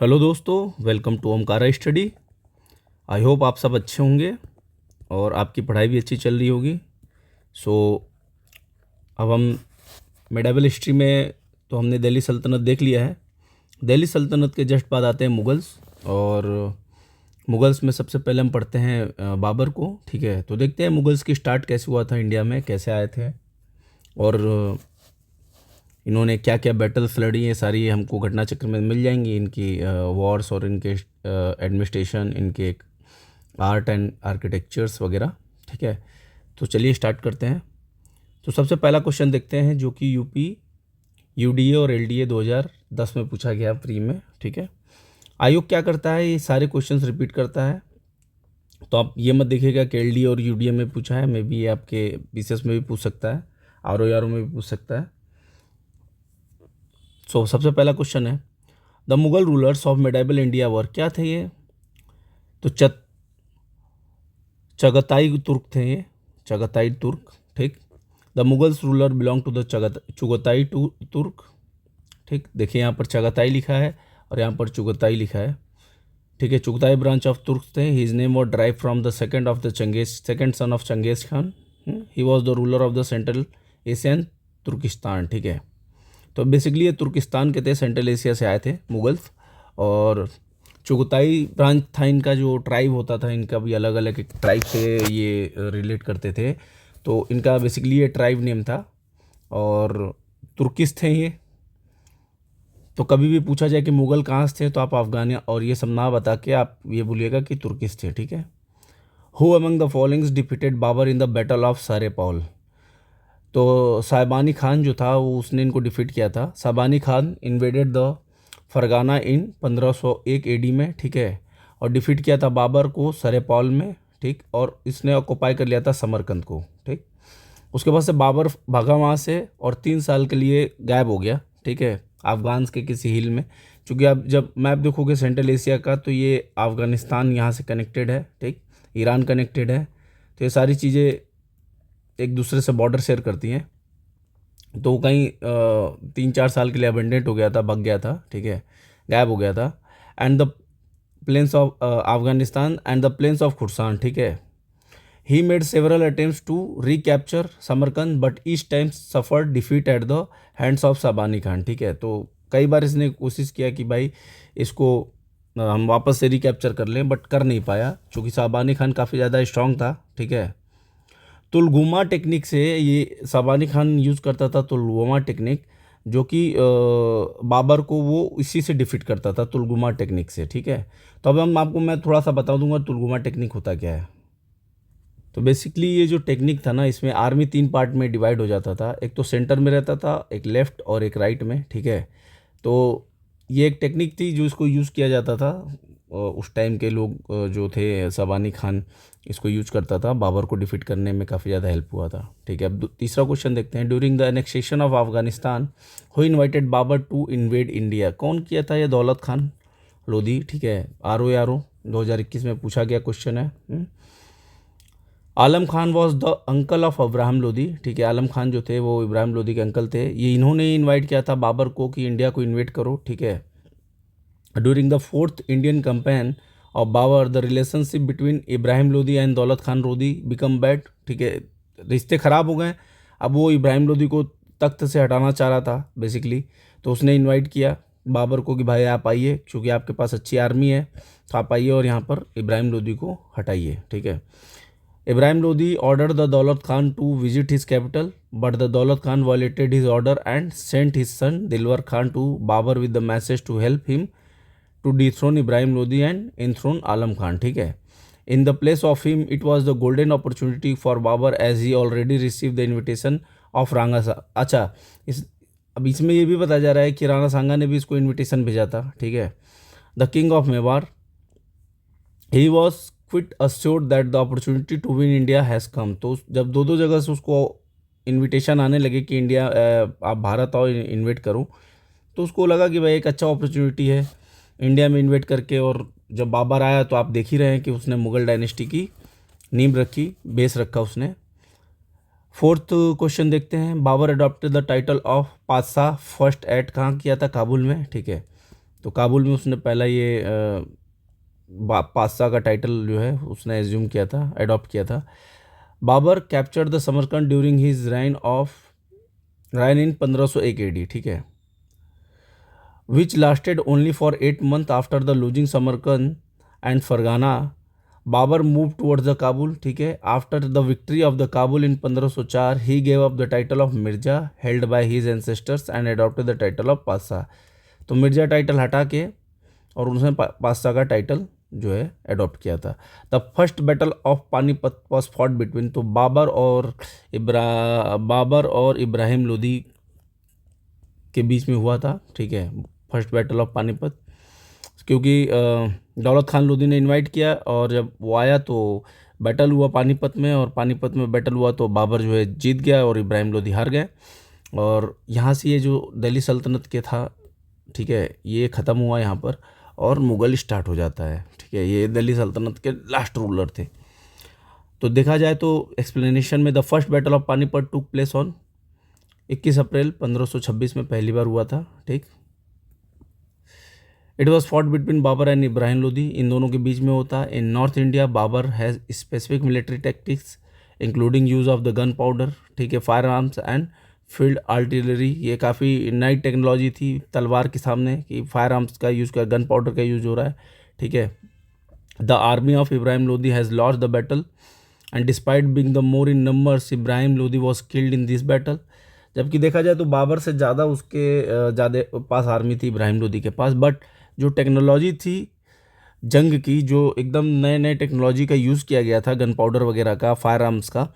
Hello दोस्तों, welcome to Omkara study. I hope आप सब अच्छे होंगे और आपकी पढ़ाई भी अच्छी चल रही होगी। सो अब हम मेडावल हिस्ट्री में तो हमने दिल्ली सल्तनत देख लिया है। दिल्ली सल्तनत के जस्ट बाद आते हैं मुग़ल्स, और मुग़ल्स में सबसे पहले हम पढ़ते हैं बाबर को। ठीक है, तो देखते हैं मुग़ल्स की स्टार्ट कैसे हुआ था, इंडिया में कैसे आए थे और इन्होंने क्या क्या बैटल्स लड़ी, ये सारी हमको घटना चक्र में मिल जाएंगी। इनकी वॉर्स और इनके एडमिनिस्ट्रेशन, इनके आर्ट एंड आर्किटेक्चर्स वगैरह। ठीक है, तो चलिए स्टार्ट करते हैं। तो सबसे पहला क्वेश्चन देखते हैं जो कि यूपी यूडीए और एलडीए 2010 में पूछा गया प्री में। ठीक है, आयोग क्या करता है, ये सारे क्वेश्चंस रिपीट करता है। तो आप ये मत देखिएगा कि एलडीए और यूडीए में पूछा है, मे बी ये आपके बीसीएस में भी पूछ सकता है, आरओ में भी पूछ सकता है। सो सबसे पहला क्वेश्चन है, the Mughal rulers of medieval India were, क्या थे ये? तो चगताई तुर्क थे ये, चगताई तुर्क। ठीक, the Mughals ruler belong to the Chughtai Turk. ठीक, देखिए यहाँ पर चगताई लिखा है और यहाँ पर चुगताई लिखा है। ठीक है, चुगताई ब्रांच ऑफ तुर्क थे। His name was derived from the second son of Genghis Khan. He was the ruler of the Central Asian Turkistan. ठीक है, तो बेसिकली ये तुर्किस्तान के थे, सेंट्रल एशिया से आए थे मुगल्स। और चुगताई ब्रांच था इनका, जो ट्राइब होता था इनका भी अलग अलग एक ट्राइब से ये रिलेट करते थे। तो इनका बेसिकली ये ट्राइब नेम था और तुर्किस थे ये। तो कभी भी पूछा जाए कि मुग़ल कहाँ से थे, तो आप अफगान और ये सब ना बता के आप ये बोलिएगा कि तुर्किस थे। ठीक है, who among the followings defeated Babur in the battle of Sarepul. तो साइबानी खान जो था वो उसने इनको डिफीट किया था। Shaibani Khan invaded the Fergana in 1501 AD में। ठीक है, और डिफीट किया था बाबर को सरेपौल में। ठीक, और इसने ऑक्युपाई कर लिया था समरकंद को। ठीक, उसके बाद से बाबर भागा वहाँ से और 3 साल के लिए गायब हो गया। ठीक है, अफगान के किसी हिल में। चूँकि आप जब मैप देखोगे सेंट्रल एशिया का, तो ये अफ़गानिस्तान यहाँ से कनेक्टेड है। ठीक, ईरान कनेक्टेड है, तो ये सारी चीज़ें एक दूसरे से बॉर्डर शेयर करती हैं। तो कहीं 3-4 साल के लिए अबेंडेंट हो गया था, भाग गया था। ठीक है, गायब हो गया था। And the plains of Afghanistan and the plains of Khorasan. ठीक है, he made several attempts to recapture Samarkand but each time suffered defeat at the hands of Shaibani Khan. ठीक है, तो कई बार इसने कोशिश किया कि भाई इसको हम वापस से रिकैप्चर कर लें, बट कर नहीं पाया क्योंकि साबानी खान काफ़ी ज़्यादा स्ट्रांग था। ठीक है, तुलगुमा टेक्निक से ये साबानी खान यूज़ करता था, तुलगुमा टेक्निक, जो कि बाबर को वो इसी से डिफीट करता था, तुलगुमा टेक्निक से। ठीक है, तो अब मैं थोड़ा सा बता दूंगा तुलगुमा टेक्निक होता क्या है। तो बेसिकली ये जो टेक्निक था ना, इसमें आर्मी 3 पार्ट में डिवाइड हो जाता था। एक तो सेंटर में रहता था, एक लेफ्ट और एक राइट में। ठीक है, तो ये एक टेक्निक थी जो इसको यूज़ किया जाता था। उस टाइम के लोग जो थे, सबानी खान इसको यूज करता था, बाबर को डिफीट करने में काफ़ी ज़्यादा हेल्प हुआ था। ठीक है, अब तीसरा क्वेश्चन देखते हैं। During the annexation of Afghanistan who invited Babur to invade India, कौन किया था ये? दौलत खान लोधी। ठीक है, आरओ 2021 में पूछा गया क्वेश्चन है। Alam Khan was the uncle of Ibrahim Lodi. ठीक है, आलम खान जो थे वो इब्राहिम लोधी के अंकल थे। ये इन्होंने इन्वाइट किया था बाबर को कि इंडिया को इन्वेट करो। ठीक है, during the fourth Indian campaign of Babur the relationship between Ibrahim Lodi and Daulat Khan Lodhi become bad. ठीक है, रिश्ते ख़राब हो गए। अब वो इब्राहिम लोधी को तख्त से हटाना चाह रहा था बेसिकली, तो उसने इनवाइट किया बाबर को कि भाई आप आइए, क्योंकि आपके पास अच्छी आर्मी है, तो आप आइए और यहाँ पर इब्राहिम लोधी को हटाइए। ठीक है, Ibrahim Lodhi ordered the Daulat Khan to visit his capital, but the Daulat Khan violated his order and sent his son Dilawar Khan to Babur with the message to help him to dethrone Ibrahim Lodi and enthron Alam Khan. ठीक है, in the place of him it was the golden opportunity for Babur as he already receive the invitation of Rana सा। अच्छा, अब इसमें ये भी बताया जा रहा है कि राणा सांगा ने भी इसको इन्विटेशन भेजा था। ठीक है, the king of Mewar he was quite assured that the opportunity to win India has come. तो जब दो जगह से उसको इन्विटेशन आने लगे कि इंडिया आप भारत आओ इन्वेट करो, तो उसको लगा कि भाई एक अच्छा अपॉर्चुनिटी है इंडिया में इन्वेट करके। और जब बाबर आया तो आप देख ही रहे हैं कि उसने मुग़ल डायनेस्टी की नींव रखी, बेस रखा उसने। फोर्थ क्वेश्चन देखते हैं। Babur adopted the title of Padshah first at कहाँ किया था? काबुल में। ठीक है, तो काबुल में उसने पहला ये पातशाह का टाइटल जो है उसने एज्यूम किया था, एडॉप्ट किया था। Babur captured the Samarkand during his reign in 1501 AD, ठीक है, which lasted only for 8 months after the losing Samarkand and Fergana. Babur move towards the Kabul, ठीक है। After the victory of the Kabul in 1504 he gave up the title of Mirza held by his ancestors and adopted the title of Padshah. तो Mirza title हटा के और उन्होंने पातशाह का title जो है अडॉप्ट किया था। The first battle of Panipat was fought between, तो बाबर और इब्राहिम लोदी के बीच में हुआ था, ठीक है, फर्स्ट बैटल ऑफ पानीपत। क्योंकि दौलत खान लोदी ने इनवाइट किया और जब वो आया तो बैटल हुआ पानीपत में, और पानीपत में बैटल हुआ तो बाबर जो है जीत गया और इब्राहिम लोदी हार गए। और यहाँ से ये जो दिल्ली सल्तनत के था, ठीक है, ये ख़त्म हुआ यहाँ पर और मुग़ल स्टार्ट हो जाता है, ठीक है। ये दिल्ली सल्तनत के लास्ट रूलर थे। तो देखा जाए तो एक्सप्लेनेशन में the first battle of Panipat took place on 21 April 1526 में पहली बार हुआ था, ठीक। It was fought between Babur and Ibrahim Lodi, इन दोनों के बीच में होता है। In North India Babur has specific military tactics including use of the gunpowder, ठीक है, firearms and field artillery. ये काफ़ी नई टेक्नोलॉजी थी तलवार के सामने कि फायर आर्म्स का यूज़ कर, गन पाउडर का यूज़ हो रहा है, ठीक है। The army of Ibrahim Lodi has lost the battle and despite being the more in numbers Ibrahim Lodi was killed in this battle. जबकि देखा जाए तो बाबर से ज़्यादा उसके ज़्यादा पास आर्मी थी इब्राहिम लोदी के पास, बट जो टेक्नोलॉजी थी जंग की, जो एकदम नए नए टेक्नोलॉजी का यूज़ किया गया था, गन पाउडर वगैरह का, फायर आर्म्स का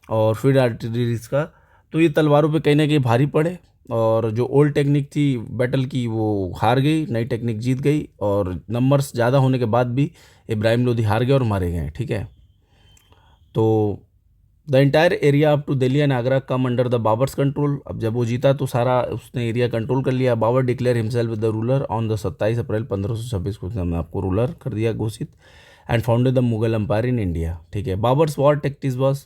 और फील्ड आर्टिलरीज का, तो ये तलवारों पे कहीं ना कहीं भारी पड़े। और जो ओल्ड टेक्निक थी बैटल की वो हार गई, नई टेक्निक जीत गई, और नंबर्स ज़्यादा होने के बाद भी इब्राहिम लोदी हार गए और मारे गए, ठीक है। तो the entire area up to Delhi and Agra come under the Babur's control. अब जब वो जीता तो सारा उसने एरिया कंट्रोल कर लिया। Babur declare himself the ruler on the 27 April 1526 को उसने आपको रूलर कर दिया घोषित, and founded the Mughal empire in India, ठीक है। Babur's war tactics was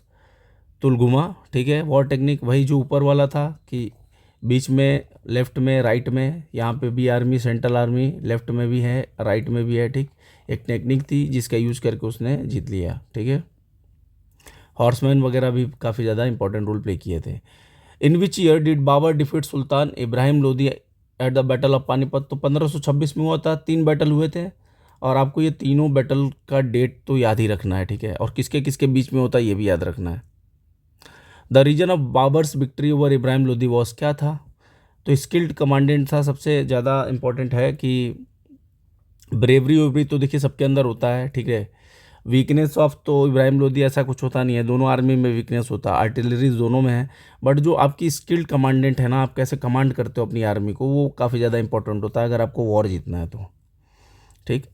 tulughma, ठीक है। वॉर टेक्निक वही जो ऊपर वाला था कि बीच में, लेफ्ट में, राइट में, यहाँ पे भी आर्मी, सेंट्रल आर्मी लेफ्ट में भी है, राइट में भी है, ठीक। एक टेक्निक थी जिसका यूज़ करके उसने जीत लिया, ठीक है। हॉर्समैन वगैरह भी काफ़ी ज़्यादा इंपॉर्टेंट रोल प्ले किए थे। In which year did Babur defeat Sultan Ibrahim Lodi at the battle of Panipat, तो 1526 में हुआ था। 3 बैटल हुए थे और आपको ये तीनों बैटल का डेट तो याद ही रखना है, ठीक है, और किसके किसके बीच में होता है ये भी याद रखना है। The reason of Babur's victory over Ibrahim Lodi was क्या था, तो स्किल्ड कमांडेंट था, सबसे ज़्यादा इंपॉर्टेंट है कि ब्रेवरी वेवरी तो देखिए सबके अंदर होता है, ठीक है। वीकनेस ऑफ तो इब्राहिम लोदी ऐसा कुछ होता नहीं है, दोनों आर्मी में वीकनेस होता है, आर्टिलरीज दोनों में है, बट जो आपकी स्किल्ड कमांडेंट है ना, आप कैसे कमांड करते हो अपनी आर्मी को, वो काफ़ी ज़्यादा इंपॉर्टेंट होता है अगर आपको वॉर जीतना है तो, ठीक।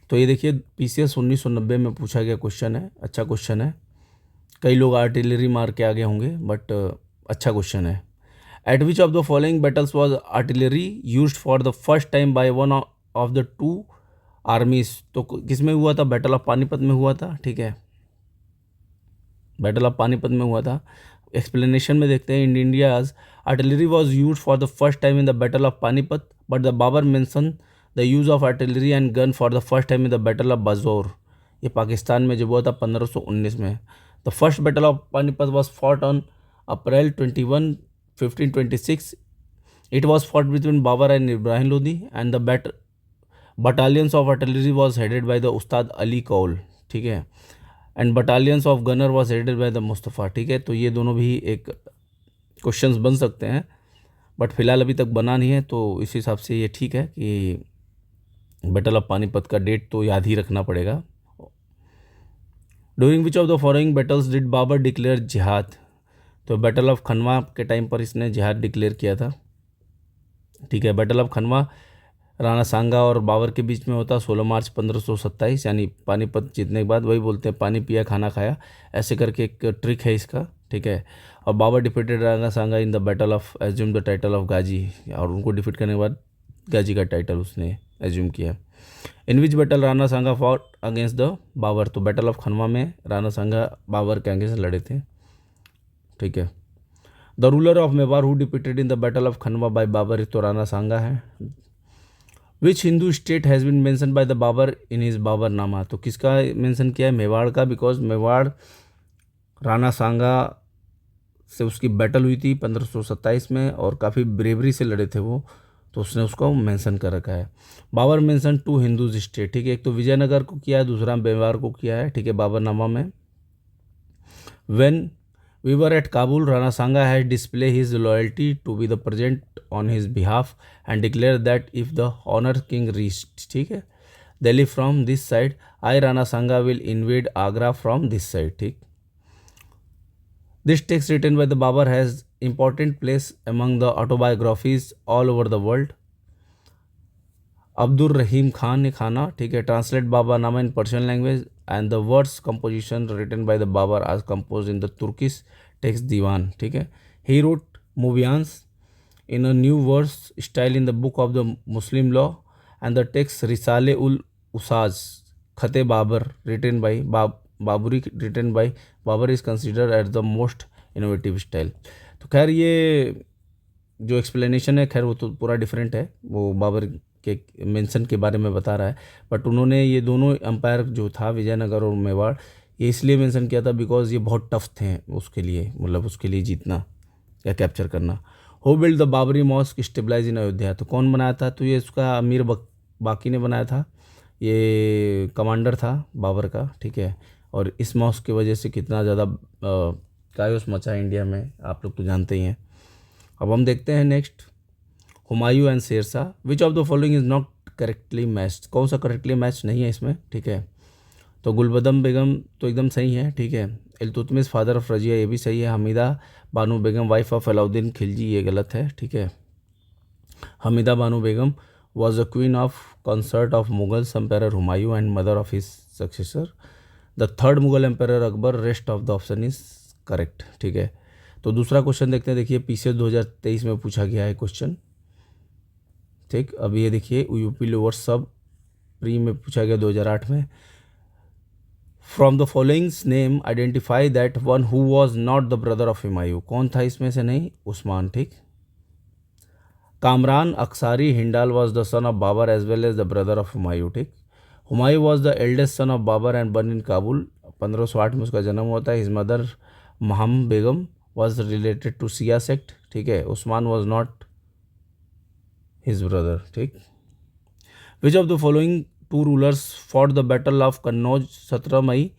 तो ये देखिए PCS 1990 में पूछा गया क्वेश्चन है, अच्छा क्वेश्चन है। कई लोग आर्टिलरी मार के आगे होंगे बट अच्छा क्वेश्चन है। Eight which of the following battles was artillery used for the first time by one of the 2 आर्मीज, तो किस में हुआ था, बैटल ऑफ पानीपत में हुआ था, ठीक है, बैटल ऑफ पानीपत में हुआ था। एक्सप्लेनेशन में देखते हैं, in India's artillery was use for the first time in the battle of Panipat, but the Babur mention the use of artillery and gun for the first time in the battle of Bajaur. ये पाकिस्तान में जब हुआ था 1519 में। The first battle of Panipat was fought on April 21, 1526। It was fought between Babur and Ibrahim Lodi and the battalions of artillery was headed by the उस्ताद अली कौल, ठीक है, and battalions of gunner was headed by the Mustafa, ठीक है। तो ये दोनों भी एक क्वेश्चंस बन सकते हैं, बट फिलहाल अभी तक बना नहीं है, तो इस हिसाब से ये ठीक है कि बैटल ऑफ पानीपत का डेट तो याद ही रखना पड़ेगा। During which of the following battles did Babur declare jihad, तो बैटल ऑफ खनवा के टाइम पर इसने जिहाद डिक्लेयर किया था, ठीक है। बैटल ऑफ खनवा राणा सांगा और बाबर के बीच में होता 16 मार्च 1527, यानी पानीपत जीतने के बाद, वही बोलते हैं पानी पिया खाना खाया, ऐसे करके एक ट्रिक है इसका, ठीक है। और Babur defeated Rana Sanga in the battle of assume the title of Ghazi, और उनको डिफीट करने के बाद गाजी का टाइटल उसने एज्यूम किया। In which battle Rana Sanga fought against the Babur, तो बैटल ऑफ खनवा में राणा सांगा बाबर के अगेंस्ट लड़े थे, ठीक है। The ruler of Mewar who defeated in the battle of Khanwa by Babur, तो राणा सांगा है। Which Hindu state has been mention by the Babur in his Baburnama, तो किसका मेंशन किया है? मेवाड़ का, बिकॉज मेवाड़ राणा सांगा से उसकी बैटल हुई थी 1527 में और काफ़ी ब्रेवरी से लड़े थे वो, तो उसने उसको मेंशन कर रखा है। बाबर मेंशन 2 हिंदूज स्टेट, ठीक है, एक तो विजयनगर को किया है, दूसरा मेवाड़ को किया है, ठीक है, बाबरनामा में। When we were at Kabul, Rana Sanga has display his loyalty to be the present on his behalf and declare that if the honour king reached, ठीक है, Delhi from this side, I Rana Sanga will invade Agra from this side, ठीक। This text written by the Babar has important place among the autobiographies all over the world. Abdur Rahim Khan ने खाना, ठीक है, translate Babarnama in Persian language and the words composition written by the Babar as composed in the Turkish text Diwan, ठीक है. He wrote Mubians in a new verse style in the book of the Muslim law and the text Risale ul Usaz Khate Babar written by Baburi written by Babur is consider at the most innovative style. तो खैर ये जो explanation है खैर वो तो पूरा different है, वो बाबर के मेंशन के बारे में बता रहा है, बट उन्होंने ये दोनों एम्पायर जो था विजयनगर और मेवाड़, ये इसलिए मेंशन किया था बिकॉज ये बहुत टफ थे उसके लिए, मतलब उसके लिए जीतना या कैप्चर करना। Who build the Babri mosque stabilise in Ayodhya, तो कौन बनाया था? तो ये उसका अमीर बाकी ने बनाया था, ये कमांडर था बाबर का, ठीक है। और इस मॉस्क की वजह से कितना ज़्यादा कायोस मचा है इंडिया में, आप लोग तो जानते ही हैं। अब हम देखते हैं next, Humayun and Sher Shah, which of the following is not correctly matched, कौन सा करेक्टली मैच नहीं है इसमें, ठीक है। तो गुलबदम बेगम तो एकदम सही है, ठीक है। इल्तुतमिश फादर ऑफ रजिया, ये भी सही है। हमीदा बानो बेगम वाइफ ऑफ अलाउद्दीन खिलजी, ये गलत है, ठीक है। Hamida Bano Begum was the queen of consort of Mughals empire Humayun and mother of his successor the third Mughal empire Akbar, rest of the option is correct, ठीक है। तो दूसरा क्वेश्चन देखते हैं, देखिए पीछे 2023 में पूछा गया है क्वेश्चन, ठीक। अब ये देखिए यूपी लोअर सब प्री में पूछा गया 2008 में। From the followings name identify that one who was not the brother of Humayun, कौन था इसमें से नहीं? उस्मान, ठीक। कामरान अक्सारी Hindal was the son of Babur as well as the brother of Humayun, ठीक। Humayun was the eldest son of Babur and born in Kabul, 1508 में उसका जन्म हुआ था। His mother Maham Begum was related to Shia sect, ठीक है। Usman was not his brother, ठीक। विच of the following 2 rulers for the battle of Kannauj 17 मई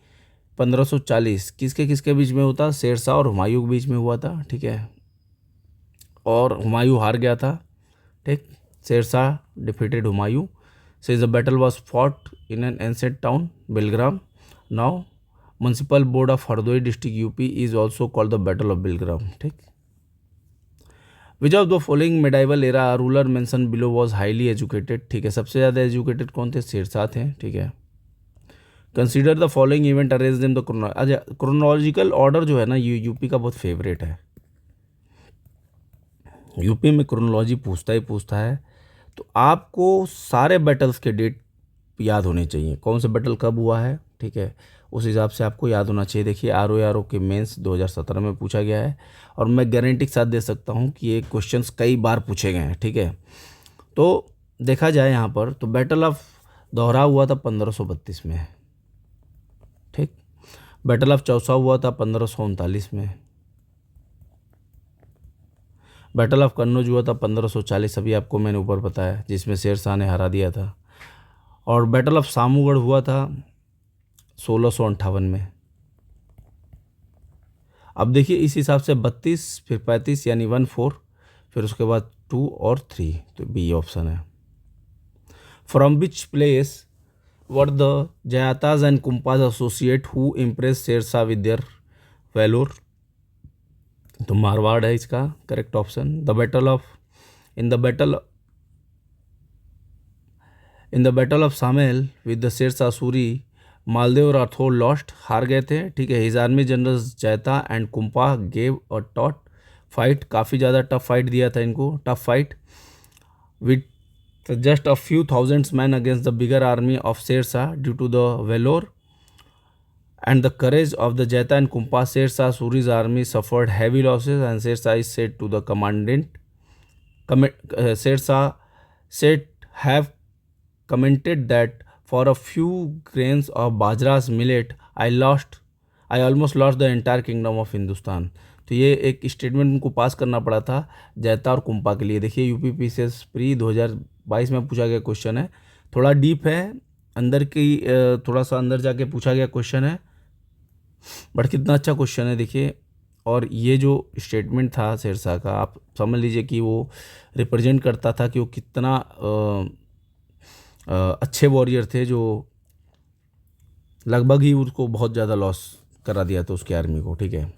1540, किसके किसके बीच में होता? शेरशाह और हुमायूं के बीच में हुआ था, ठीक है। और हुमायूं हार गया था, ठीक। Sher Shah defeated Humayun. Says the battle was fought in an ancient town, Belgram. Now, Municipal Board of Hardoi District, UP, is also called the Battle of Belgram. ठीक. Which of the following medieval era ruler mentioned below was highly educated? ठीक है, सबसे ज़्यादा educated कौन थे? शेरशाह थे, ठीक है। Consider the following event, arrange them the chronological order जो है ना, ये यूपी का बहुत फेवरेट है। यूपी में क्रोनोलॉजी पूछता है, तो आपको सारे बैटल्स के डेट याद होने चाहिए, कौन सा बैटल कब हुआ है, ठीक है, उस हिसाब से आपको याद होना चाहिए। देखिए आर ओ के मेंस 2017 में पूछा गया है और मैं गारंटी के साथ दे सकता हूँ कि ये क्वेश्चंस कई बार पूछे गए हैं, ठीक है। तो देखा जाए यहाँ पर तो बैटल ऑफ दोहरा हुआ था 1532 में, ठीक। बैटल ऑफ चौसा हुआ था 1539 में। बैटल ऑफ कन्नौज हुआ था 1540, अभी आपको मैंने ऊपर बताया, जिसमें शेरशाह ने हरा दिया था। और बैटल ऑफ सामूगढ़ हुआ था 1658 में। अब देखिए इस हिसाब से 32 फिर 35 यानी 14 फिर उसके बाद 2 और 3, तो बी ऑप्शन है। From which place were the जयाताज एंड कुंपाज associate who impress Sher Shah with their valour, तो मारवाड़ है इसका correct option. In the battle of Sammel with the Sher Shah Suri, Maldev Rathore lost, हार गए थे, ठीक है। His army generals Jaita and Kumpa gave a tough fight, काफ़ी ज़्यादा टफ फाइट दिया था इनको, tough fight with just a few thousands man against the bigger army of Sher Shah due to the valour and the courage of the Jaita and Kumpa. Sher Shah Suri's army suffered heavy losses and Sher Shah is said to the Sher Shah said have commented that for a few grains of bajra's millet I almost lost the entire kingdom of Hindustan. तो ये एक statement उनको पास करना पड़ा था जैता और कुंपा के लिए। देखिए यूपीपीसीएस प्री 2022 में पूछा गया क्वेश्चन है, थोड़ा डीप है, अंदर की थोड़ा सा अंदर जाके पूछा गया क्वेश्चन है, बट कितना अच्छा क्वेश्चन है देखिए। और ये जो स्टेटमेंट था शेरशाह का, आप समझ लीजिए कि वो रिप्रेजेंट करता था कि वो कितना अच्छे वॉरियर थे, जो लगभग ही उसको बहुत ज़्यादा लॉस करा दिया था उसकी आर्मी को, ठीक है।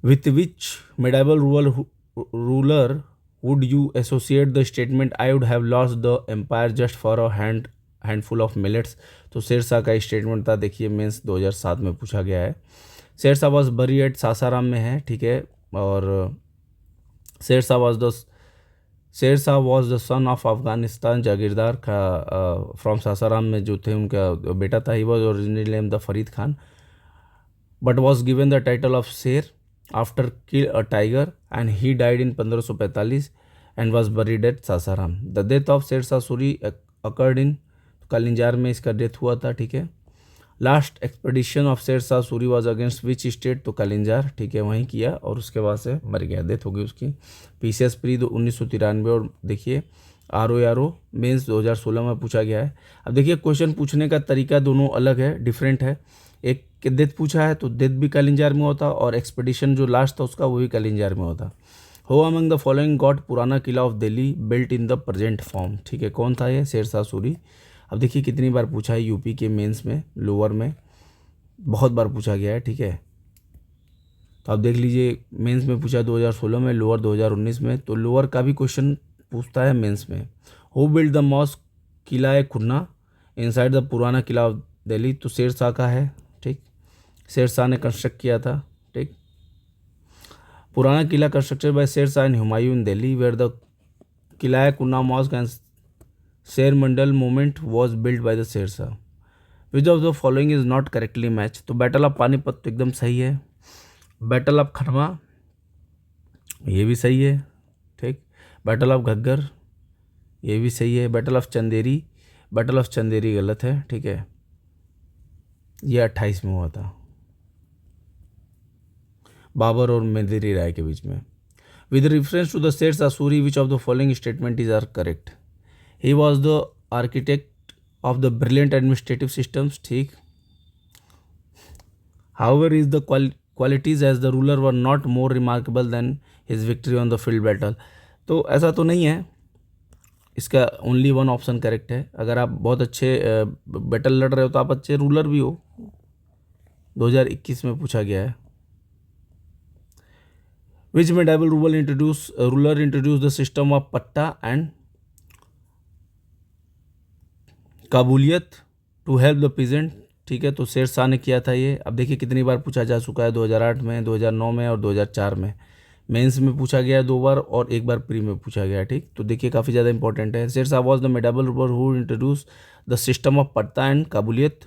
With which medieval ruler would you associate the statement I would have lost the empire just for a handful of millets. तो शेरशाह का स्टेटमेंट था, देखिए मेंस 2007 में पूछा गया है। Sher Shah was bury at Sasaram में है, ठीक है। और Sher Shah was the son of Afghanistan जागीरदार का फ्रॉम सासाराम में जो थे उनका बेटा था। He was originally name the Farid Khan but was given the title of Sher after kill a tiger and he died in 1545 and was buried at Sasaram. The death of Sher Shah Suri occurred in Kalinjar में इसका डेथ हुआ था, ठीक है। Last expedition of Sher Shah Suri was against which state, तो कलिंजार, ठीक है, वहीं किया और उसके बाद से मर गया, डेथ हो गई उसकी। PCS pre 1993। और देखिए आरओ मेंस 2016 में पूछा गया है। अब देखिए क्वेश्चन पूछने का तरीका दोनों अलग है, डिफरेंट है। एक डेथ पूछा है तो डेथ भी कलिंजार में होता, और एक्सपेडिशन जो लास्ट था उसका वो भी कलिंजार में होता। हो among the following got Purana Qila of Delhi built in the present form, ठीक है, कौन था ये? शेरशाह सूरी। अब देखिए कितनी बार पूछा है यूपी के मेंस में, लोअर में बहुत बार पूछा गया है, ठीक है। तो आप देख लीजिए मेंस में पूछा 2016 में, लोअर 2019 में, तो लोअर का भी क्वेश्चन पूछता है मेंस में। Who build the mosque Qila i Kuhna inside the Purana Qila of Delhi, तो शेरशाह का है, ठीक, शेरशाह ने कंस्ट्रक्ट किया था, ठीक। Purana Qila constructed by Sher Shah and Humayun in Delhi where the Qila i Kuhna mosque and Sher Mandal monument was build by the Sher Shah. Which of the following is not correctly match, तो बैटल ऑफ पानीपत तो एकदम सही है, बैटल ऑफ खटमा ये भी सही है, ठीक, बैटल ऑफ घग्गर ये भी सही है, बैटल ऑफ चंदेरी गलत है, ठीक है, ये 28 में हुआ था बाबर और मेदिनी राय के बीच में। With reference to the Sher Shah Suri which of the following statement is are correct. He was the architect of the brilliant administrative systems, ठीक। However is the qualities as the ruler were not more remarkable than his victory on the field battle, तो ऐसा तो नहीं है, इसका only one option correct है। अगर आप बहुत अच्छे बैटल लड़ रहे हो तो आप अच्छे रूलर भी हो, 2021 में पूछा गया है। Which medieval ruler introduce the system of patta and kabuliyat to help the peasant, ठीक है, तो शेरशाह ने किया था ये। अब देखिए कितनी बार पूछा जा चुका है, 2008 में, 2009 में और 2004 में। मेंस में पूछा गया 2 बार और 1 बार प्री में पूछा गया, ठीक। तो देखिए काफ़ी ज़्यादा इंपॉर्टेंट है। Sher Shah was the medieval ruler who introduce the system of patta and kabuliyat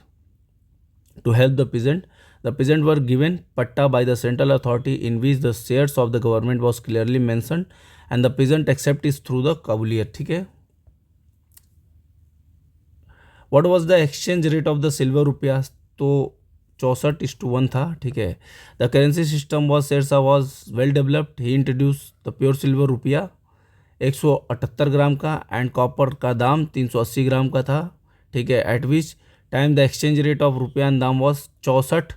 to help the peasant. The peasant were given patta by the central authority in which the shares of the government was clearly mentioned and the peasant accept is through the kabuliyat, ठीक है। What was the exchange rate of the silver rupaya, तो 64:1 था, ठीक है। The currency system was Sher Shah was well developed, he introduce the pure silver रुपया 178 ग्राम का and copper का दाम 380 ग्राम का था, ठीक है। Eight which time the exchange rate of रुपया एंड दाम वॉज 64।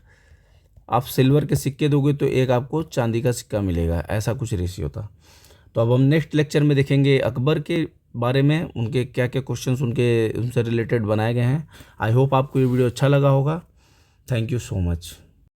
आप सिल्वर के सिक्के दोगे तो एक आपको चांदी का सिक्का मिलेगा, ऐसा कुछ रेशियो था। तो अब हम नेक्स्ट लेक्चर में देखेंगे अकबर के बारे में, उनके क्या क्या क्वेश्चंस उनसे रिलेटेड बनाए गए हैं। आई होप आपको ये वीडियो अच्छा लगा होगा। Thank you so much.